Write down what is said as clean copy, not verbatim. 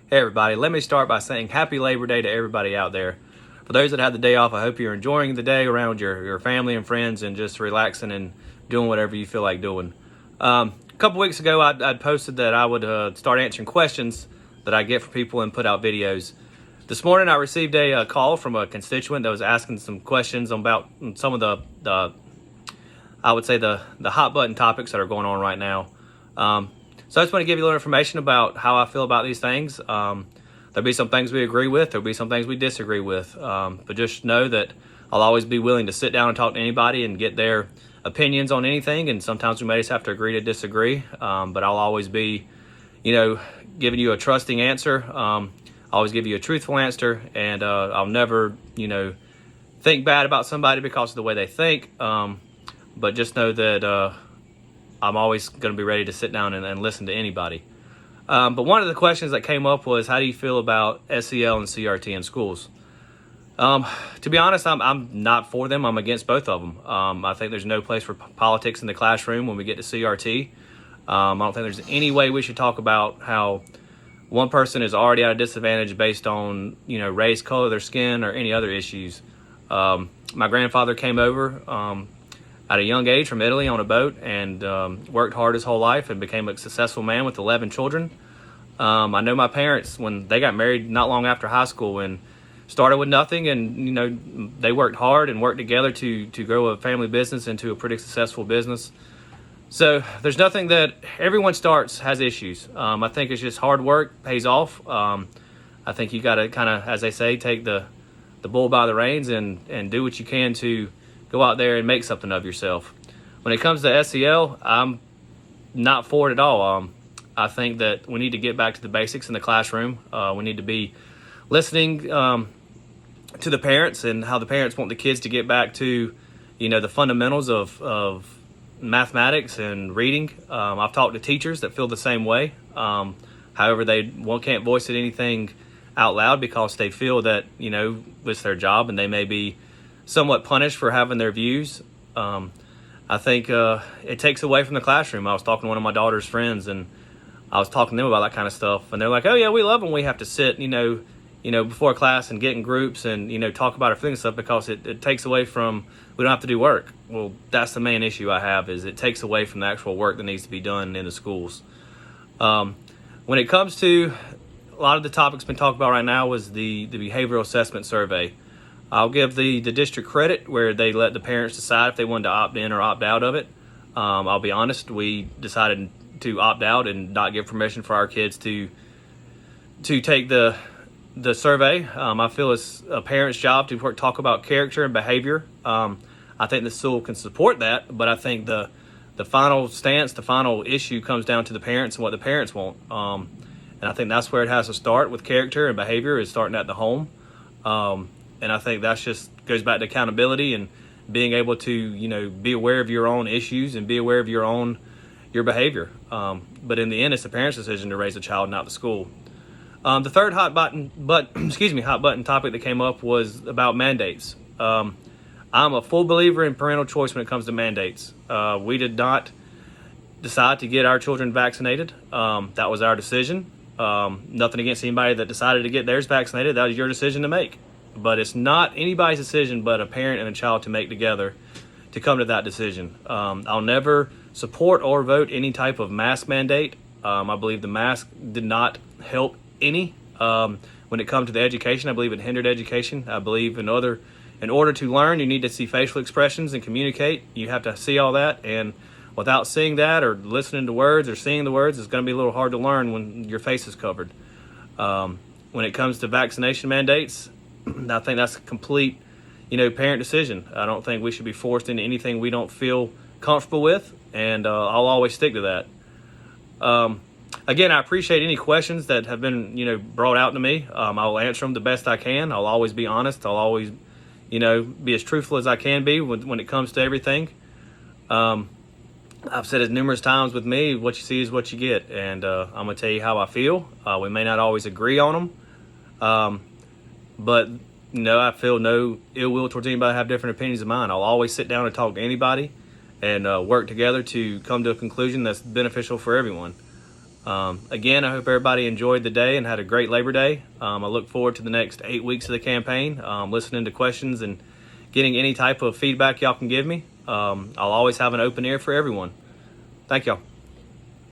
Hey everybody, let me start by saying happy Labor Day to everybody out there. For those that have the day off, I hope you're enjoying the day around your family and friends and just relaxing and doing whatever you feel like doing. A couple weeks ago, I'd posted that I would start answering questions that I get from people and put out videos. This morning I received a call from a constituent that was asking some questions about some of the I would say the hot button topics that are going on right now. So I just want to give you a little information about how I feel about these things. There'll be some things we agree with. There'll be some things we disagree with. But just know that I'll always be willing to sit down and talk to anybody and get their opinions on anything. And sometimes we may just have to agree to disagree. But I'll always be, giving you a trusting answer. I'll always give you a truthful answer. And I'll never, think bad about somebody because of the way they think. But just know that I'm always going to be ready to sit down and listen to anybody. But one of the questions that came up was, how do you feel about SEL and CRT in schools? To be honest, I'm not for them. I'm against both of them. I think there's no place for politics in the classroom when we get to CRT. I don't think there's any way we should talk about how one person is already at a disadvantage based on, race, color of their skin, or any other issues. My grandfather came over at a young age from Italy on a boat and worked hard his whole life and became a successful man with 11 children. I know my parents, when they got married not long after high school, and started with nothing, and they worked hard and worked together to grow a family business into a pretty successful business. So there's nothing that everyone starts has issues. I think it's just hard work pays off. I think you got to kind of, as they say, take the bull by the reins and do what you can to go out there and make something of yourself. When it comes to SEL, I'm not for it at all. I think that we need to get back to the basics in the classroom. We need to be listening to the parents and how the parents want the kids to get back to, the fundamentals of mathematics and reading. I've talked to teachers that feel the same way. However, they can't voice anything out loud because they feel that, it's their job and they may be somewhat punished for having their views. I think it takes away from the classroom. I was talking to one of my daughter's friends, and I was talking to them about that kind of stuff, and they're like, "Oh yeah, we love when we have to sit, before class and get in groups and talk about our feelings and stuff because it takes away from we don't have to do work." Well, that's the main issue I have, is it takes away from the actual work that needs to be done in the schools. When it comes to a lot of the topics been talked about right now was the behavioral assessment survey. I'll give the district credit where they let the parents decide if they wanted to opt in or opt out of it. I'll be honest, we decided to opt out and not give permission for our kids to take the survey. I feel it's a parent's job to talk about character and behavior. I think the school can support that, but I think the final stance, the final issue comes down to the parents and what the parents want. And I think that's where it has to start with character and behavior, is starting at the home. And I think that's just goes back to accountability and being able to, be aware of your own issues and be aware of your behavior. But in the end, it's the parent's decision to raise a child, not the school. The third hot button topic that came up was about mandates. I'm a full believer in parental choice when it comes to mandates. We did not decide to get our children vaccinated. That was our decision. Nothing against anybody that decided to get theirs vaccinated. That was your decision to make. But it's not anybody's decision but a parent and a child to make together to come to that decision. I'll never support or vote any type of mask mandate. I believe the mask did not help any. When it comes to the education, I believe it hindered education. I believe in order to learn, you need to see facial expressions and communicate. You have to see all that, and without seeing that or listening to words or seeing the words, it's going to be a little hard to learn when your face is covered. When it comes to vaccination mandates, I think that's a complete, parent decision. I don't think we should be forced into anything we don't feel comfortable with, and I'll always stick to that. Again, I appreciate any questions that have been, brought out to me. I'll answer them the best I can. I'll always be honest. I'll always, be as truthful as I can be when it comes to everything. I've said it numerous times with me, what you see is what you get, and I'm going to tell you how I feel. We may not always agree on them. But, I feel no ill will towards anybody that have different opinions of mine. I'll always sit down and talk to anybody and work together to come to a conclusion that's beneficial for everyone. Again, I hope everybody enjoyed the day and had a great Labor Day. I look forward to the next 8 weeks of the campaign, listening to questions and getting any type of feedback y'all can give me. I'll always have an open ear for everyone. Thank y'all.